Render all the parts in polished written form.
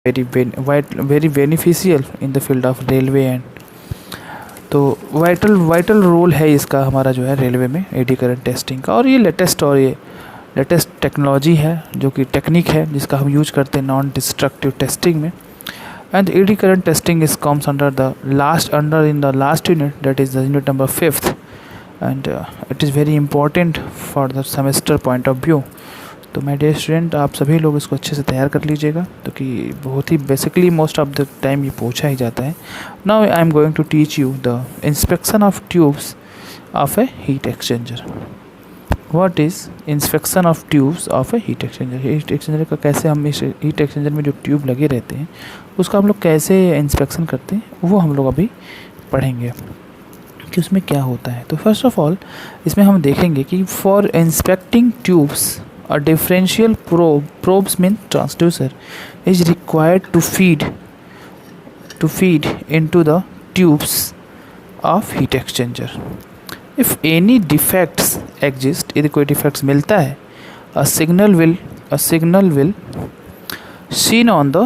very beneficial in the field of railway and तो vital role है इसका हमारा जो है रेलवे में एडी करंट टेस्टिंग का। और ये लेटेस्ट टेक्नोलॉजी है जो कि टेक्निक है जिसका हम यूज करते हैं नॉन डिस्ट्रक्टिव टेस्टिंग में। And AD current testing is comes under in the last unit, that is the unit number 5th, and it is very important for the semester point of view. तो my dear student, आप सभी लोग इसको अच्छे से तैयार कर लीजिएगा, तो कि बहुत ही basically most of the time ये पूछा ही जाता है। Now I am going to teach you the inspection of tubes of a heat exchanger. What is inspection of tubes of a heat exchanger? Heat exchanger का कैसे हम इस heat exchanger में जो ट्यूब लगे रहते हैं उसका हम लोग कैसे इंस्पेक्शन करते हैं वो हम लोग अभी पढ़ेंगे कि उसमें क्या होता है। तो फर्स्ट ऑफ ऑल इसमें हम देखेंगे कि for inspecting tubes a differential probes mean transducer is required to feed into the tubes of heat exchanger. If any defects exist, यदि कोई defects मिलता है, a signal will seen on the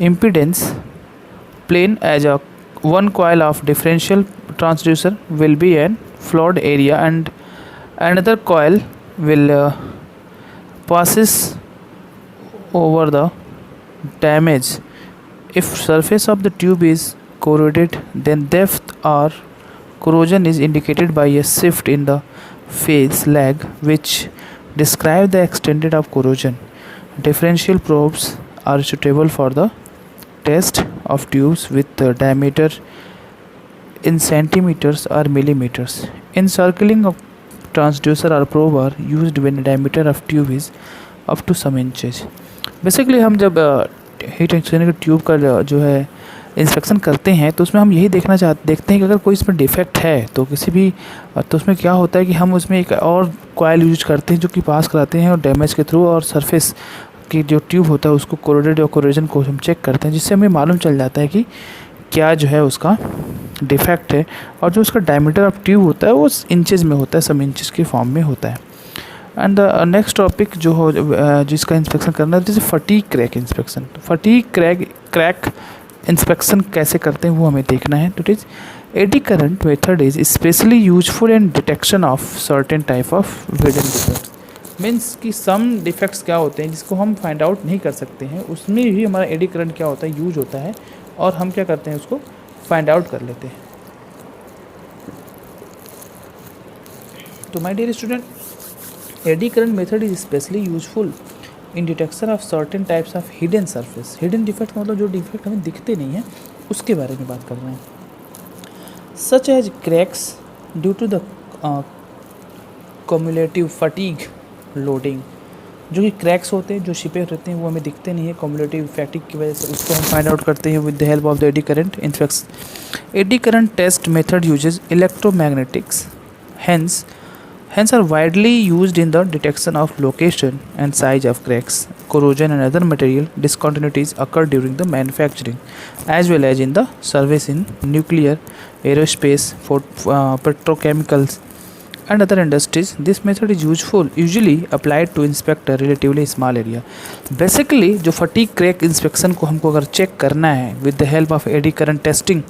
impedance plane as a one coil of differential transducer will be an flood area and another coil will passes over the damage. If surface of the tube is corroded, then depth or corrosion is indicated by a shift in the phase lag which describe the extent of corrosion. Differential probes are suitable for the test of tubes with the diameter in centimeters or millimeters. Encircling of transducer or probe are used when diameter of tube is up to some inches. Basically हम जब heat exchanger के tube का जो है inspection करते हैं तो उसमें हम यही देखते हैं कि अगर कोई इसमें डिफेक्ट है तो तो उसमें क्या होता है कि हम उसमें एक और कॉइल यूज करते हैं जो कि पास कराते हैं और डैमेज के थ्रू, और सरफेस की जो ट्यूब होता है उसको कोरोडेड और कोरोजन को हम चेक करते हैं, जिससे हमें मालूम चल जाता है कि क्या जो है उसका डिफेक्ट है। और जो उसका डायमीटर ऑफ ट्यूब होता है वो इंचेस में होता है, सब इंचेस के फॉर्म में होता है। एंड द नेक्स्ट टॉपिक जो हो जिसका इंस्पेक्शन करना है जैसे fatigue crack inspection. Fatigue crack inspection कैसे करते हैं वो हमें देखना है। तो it is AD current method is specially useful in detection of certain type of hidden defects. Means कि सम डिफेक्ट्स क्या होते हैं जिसको हम फाइंड आउट नहीं कर सकते हैं, उसमें भी हमारा एडी करंट क्या होता है यूज होता है, और हम क्या करते हैं उसको फाइंड आउट कर लेते हैं। तो my dear student, eddy current method is specially useful in detection of certain types of hidden surface. Hidden defect मतलब जो डिफेक्ट हमें दिखते नहीं हैं उसके बारे में बात कर रहे हैं। Such as cracks due to the cumulative fatigue loading. जो कि क्रैक्स होते हैं जो छिपे रहते हैं वो हमें दिखते नहीं है कम्युलेटिव फैटिग की वजह से, उसको हम फाइंड आउट करते हैं with the help of the eddy current inspection. Eddy current test method uses electromagnetics hence are widely used in the detection of location and size of cracks. Corrosion and other material discontinuities occur during the manufacturing as well as in the service in nuclear, aerospace, petrochemicals and other industries. This method is usually applied to inspect a relatively small area. Basically जो fatigue crack inspection को हमको अगर check करना है with the help of eddy current testing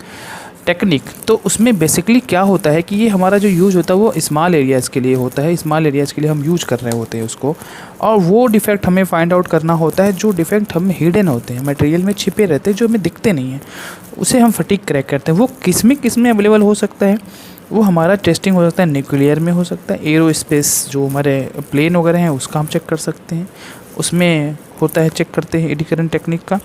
technique, तो उसमें basically क्या होता है कि ये हमारा जो यूज़ होता है वो स्मॉल एरियाज़ के लिए होता है। स्मॉल एरियाज़ के लिए हम यूज कर रहे होते हैं उसको, और वो डिफेक्ट हमें फाइंड आउट करना होता है जो डिफेक्ट हमें हिडन होते हैं, मटेरियल में छिपे रहते हैं, जो हमें दिखते नहीं हैं, उसे हम फटीग क्रैक करते हैं। वो किस में अवेलेबल हो सकता है? वो हमारा टेस्टिंग हो सकता है न्यूक्लियर में हो सकता है, एरोस्पेस जो हमारे प्लेन वगैरह हैं उसका हम चेक कर सकते हैं, उसमें होता है चेक करते हैं एडी करंट टेक्निक का।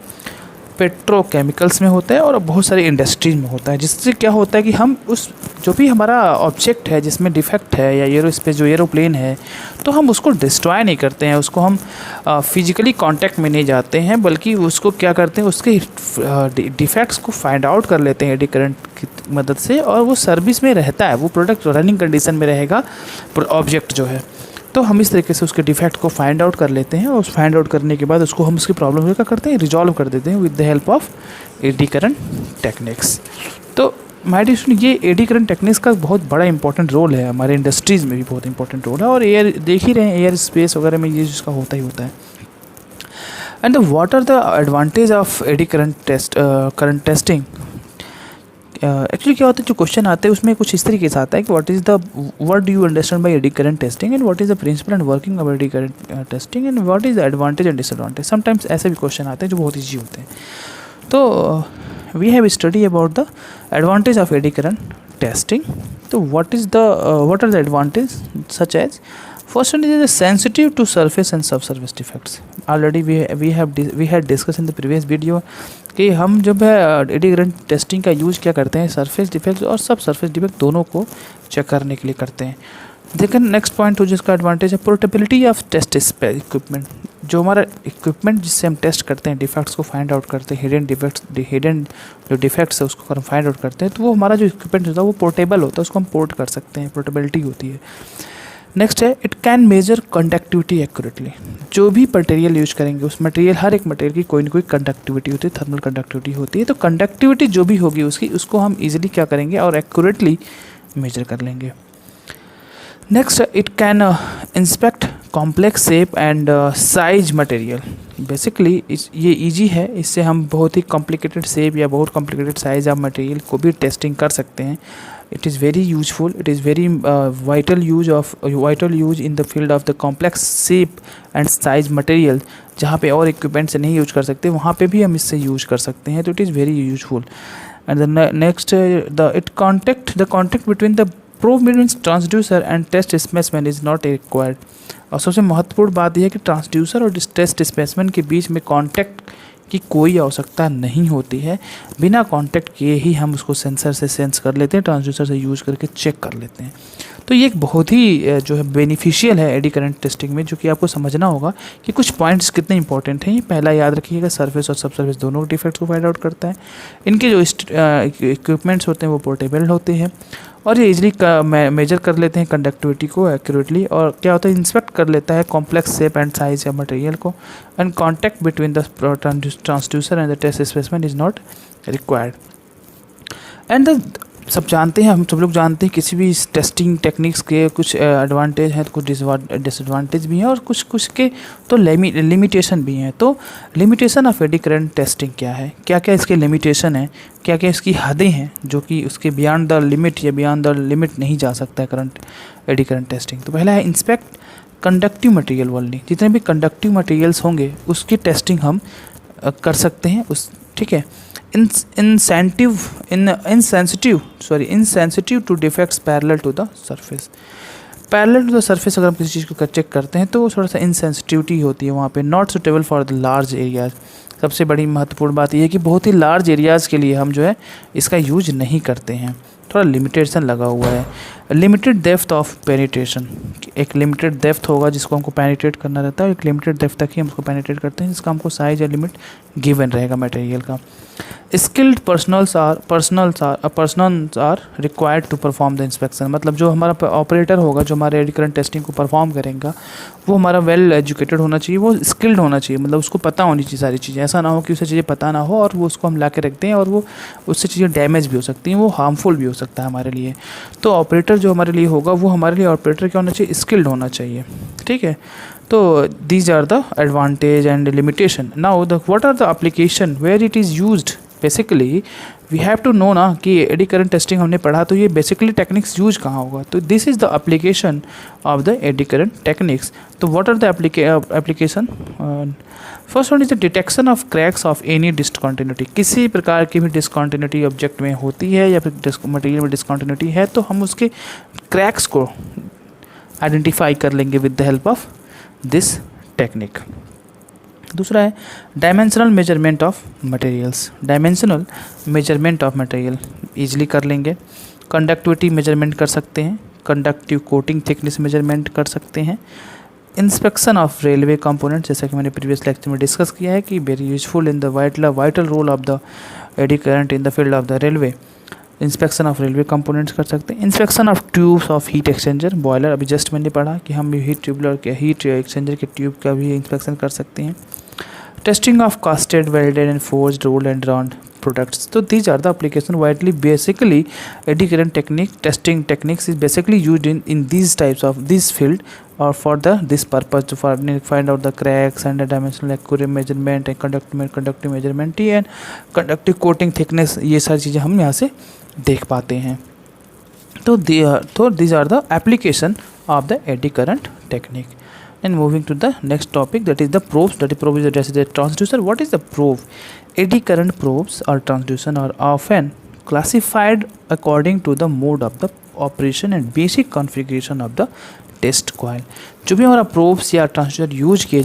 पेट्रोकेमिकल्स में होता है और बहुत सारी इंडस्ट्रीज में होता है, जिससे क्या होता है कि हम उस जो भी हमारा ऑब्जेक्ट है जिसमें डिफेक्ट है या एरोस्पेस जो एरोप्लेन है, तो हम उसको डिस्ट्रॉय नहीं करते हैं, उसको हम फिजिकली कांटेक्ट में नहीं जाते हैं, बल्कि उसको क्या करते हैं उसके डिफेक्ट्स को फाइंड आउट कर लेते हैं एडी करंट की मदद से, और वो सर्विस में रहता है, वो प्रोडक्ट रनिंग कंडीशन में रहेगा ऑब्जेक्ट जो है। तो हम इस तरीके से उसके डिफेक्ट को फाइंड आउट कर लेते हैं, और उस फाइंड आउट करने के बाद उसको हम उसकी प्रॉब्लम को क्या करते हैं रिजॉल्व कर देते हैं with the help of eddy current techniques. तो माय डियर स्टूडेंट, ये एडी करंट टेक्निक्स का बहुत बड़ा इंपॉर्टेंट रोल है, हमारे इंडस्ट्रीज़ में भी बहुत इंपॉर्टेंट रोल है, और एयर देख ही रहे हैं एयर स्पेस वगैरह में ये जिसका होता ही होता है। And what are the advantage of eddy current testing? Actually क्या होता है, जो क्वेश्चन आते हैं उसमें कुछ इस तरीके से आता है कि what do you understand by eddy current testing and what is the principle and working of eddy current testing and what is the advantage and disadvantage. Sometimes ऐसे भी क्वेश्चन आते हैं जो बहुत ईजी होते हैं। तो we have study about the advantage of eddy current testing. तो what are the advantage such as, first one is sensitive to surface and subsurface defects. Already we had discussed in the previous video कि हम जब है AD current testing का use क्या करते हैं, surface defects और सब सरफेस डिफेक्ट दोनों को चेक करने के लिए करते हैं। देखिए नेक्स्ट पॉइंट हो जिसका एडवांटेज है पोर्टेबिलिटी ऑफ टेस्ट इक्विपमेंट। जो हमारा इक्विपमेंट जिससे हम टेस्ट करते हैं, डिफेक्ट्स को फाइंड आउट करते हैं, हिडन जो डिफेक्ट्स है उसको हम फाइंड आउट करते हैं, तो वो हमारा जो इक्विपमेंट होता है वो पोर्टेबल होता है, उसको हम पोर्ट कर सकते हैं, पोर्टेबिलिटी होती है। नेक्स्ट है it can measure conductivity accurately. जो भी मटेरियल यूज करेंगे उस मटेरियल, हर एक मटेरियल की कोई ना कोई कंडक्टिविटी होती है, थर्मल कंडक्टिविटी होती है। तो कंडक्टिविटी जो भी होगी उसको हम इजीली क्या करेंगे और एक्यूरेटली मेजर कर लेंगे। Next it can inspect complex shape and size material. Basically ये इजी है, इससे हम बहुत ही कॉम्प्लिकेटेड शेप या बहुत कॉम्प्लिकेटेड साइज ऑफ मटेरियल को भी टेस्टिंग कर सकते हैं। It is very useful. It is very vital use in the field of the complex shape and size material. जहाँ पे और इक्विपमेंट से नहीं यूज कर सकते वहाँ पे भी हम इससे यूज कर सकते हैं, तो it is very useful. And the next the contact between the probe means transducer and test specimen is not required. और सबसे महत्वपूर्ण बात यह है कि ट्रांसड्यूसर और टेस्ट स्पेसिमेन के बीच में कॉन्टैक्ट की कोई आवश्यकता नहीं होती है। बिना कांटेक्ट किए ही हम उसको सेंसर से सेंस कर लेते हैं, ट्रांसड्यूसर से यूज़ करके चेक कर लेते हैं। तो ये एक बहुत ही जो है बेनिफिशियल है एडी करंट टेस्टिंग में, जो कि आपको समझना होगा कि कुछ पॉइंट्स कितने इंपॉर्टेंट हैं। ये पहला याद रखिएगा, सरफेस और सब सरफेस दोनों डिफेक्ट्स को फाइंड आउट करता है। इनके जो इक्विपमेंट्स होते हैं वो पोर्टेबल होते हैं और ये इजीली मेजर कर लेते हैं कंडक्टिविटी को एक्यूरेटली। और क्या होता है, इंस्पेक्ट कर लेता है कॉम्प्लेक्स शेप एंड साइज या मटेरियल को। And contact between the transducer and the test specimen is not required. And सब जानते हैं, हम सब लोग जानते हैं किसी भी टेस्टिंग टेक्निक्स के कुछ एडवांटेज हैं तो कुछ डिसएडवांटेज भी हैं और कुछ के तो लिमिटेशन भी हैं। तो limitation of eddy current testing क्या है, क्या क्या इसके लिमिटेशन है, क्या क्या इसकी हदें हैं जो कि उसके बियॉन्ड द लिमिट या बियॉन्ड द लिमिट नहीं जा सकता है एडी करंट टेस्टिंग। तो पहला है इंस्पेक्ट कंडक्टिव मटेरियल ओनली। जितने भी कंडक्टिव मटेरियल्स होंगे उसकी टेस्टिंग हम कर सकते हैं ठीक है। insensitive to defects parallel to the surface। Parallel to the surface अगर हम किसी चीज़ को चेक करते हैं तो थोड़ा सा इनसेंसिटिविटी होती है वहाँ पे। Not suitable for the large areas. सबसे बड़ी महत्वपूर्ण बात यह है कि बहुत ही लार्ज एरियाज़ के लिए हम जो है इसका यूज नहीं करते हैं, थोड़ा लिमिटेशन लगा हुआ है। लिमिटेड डेप्थ ऑफ पेनिट्रेशन, एक लिमिटेड डेप्थ होगा जिसको हमको पेनिट्रेट करना रहता है, एक लिमिटेड डेप्थ तक ही हम उसको पेनिट्रेट करते हैं, जिसका हमको साइज या लिमिट गिवन रहेगा मटेरियल का। Skilled personals are required to perform the inspection. मतलब जो हमारा ऑपरेटर होगा जो हमारे एडी करंट टेस्टिंग को परफॉर्म करेगा वो हमारा वेल एजुकेटेड होना चाहिए, वो स्किल्ड होना चाहिए, मतलब उसको पता होनी चाहिए सारी चीज़ें। ऐसा ना हो कि उसे चीज़ें पता ना हो और वो उसको हम ला के रखते हैं और वो उससे चीज़ें डैमेज भी हो सकती हैं, वो हार्मफुल भी हो सकता है हमारे लिए। तो ऑपरेटर जो हमारे लिए होगा वो हमारे लिए ऑपरेटर क्या होना चाहिए, स्किल्ड होना चाहिए, ठीक है। तो these are the advantage and limitation. Now what are the application where it is used. Basically we have to know ना कि एडी करंट टेस्टिंग हमने पढ़ा तो ये बेसिकली टेक्निक्स यूज कहाँ होगा। तो this is the application of the eddy current techniques. तो what are the application. First one is the detection of cracks of any discontinuity. किसी प्रकार की भी डिसकंटिन्यूटी ऑब्जेक्ट में होती है या फिर मटेरियल में डिसकंटिन्यूटी है तो हम उसके क्रैक्स को आइडेंटिफाई कर लेंगे with the help of this technique. दूसरा है dimensional measurement of materials. Dimensional measurement of material easily कर लेंगे। कंडक्टिविटी मेजरमेंट कर सकते हैं, कंडक्टिव कोटिंग थिकनेस मेजरमेंट कर सकते हैं। इंस्पेक्शन ऑफ रेलवे कंपोनेंट, जैसा कि मैंने प्रीवियस लेक्चर में डिस्कस किया है कि very useful in the vital role of the eddy current in the field of the railway. Inspection of railway components कर सकते हैं। Inspection of tubes of heat exchanger boiler, अभी जस्ट मैंने पढ़ा कि हम हीट एक्सचेंजर के ट्यूब का भी इंस्पेक्शन कर सकते हैं। Testing of casted welded and forged rolled and round products. So these are the application widely basically eddy current technique testing techniques is basically used in these types of this field और for the this purpose to find out the cracks and dimensional accurate measurement and conductive measurement and conductive coating thickness, ये सारी चीज़ें हम यहाँ से देख पाते हैं। तो these are the application of the eddy current technique. And moving to the next topic, that is the probes. That is probe is addressed as a transducer. What is the probe? Eddy current probes or transducer are often classified according to the mode of the operation and basic configuration of the test coil. जो भी हमारा probes या transducer use किए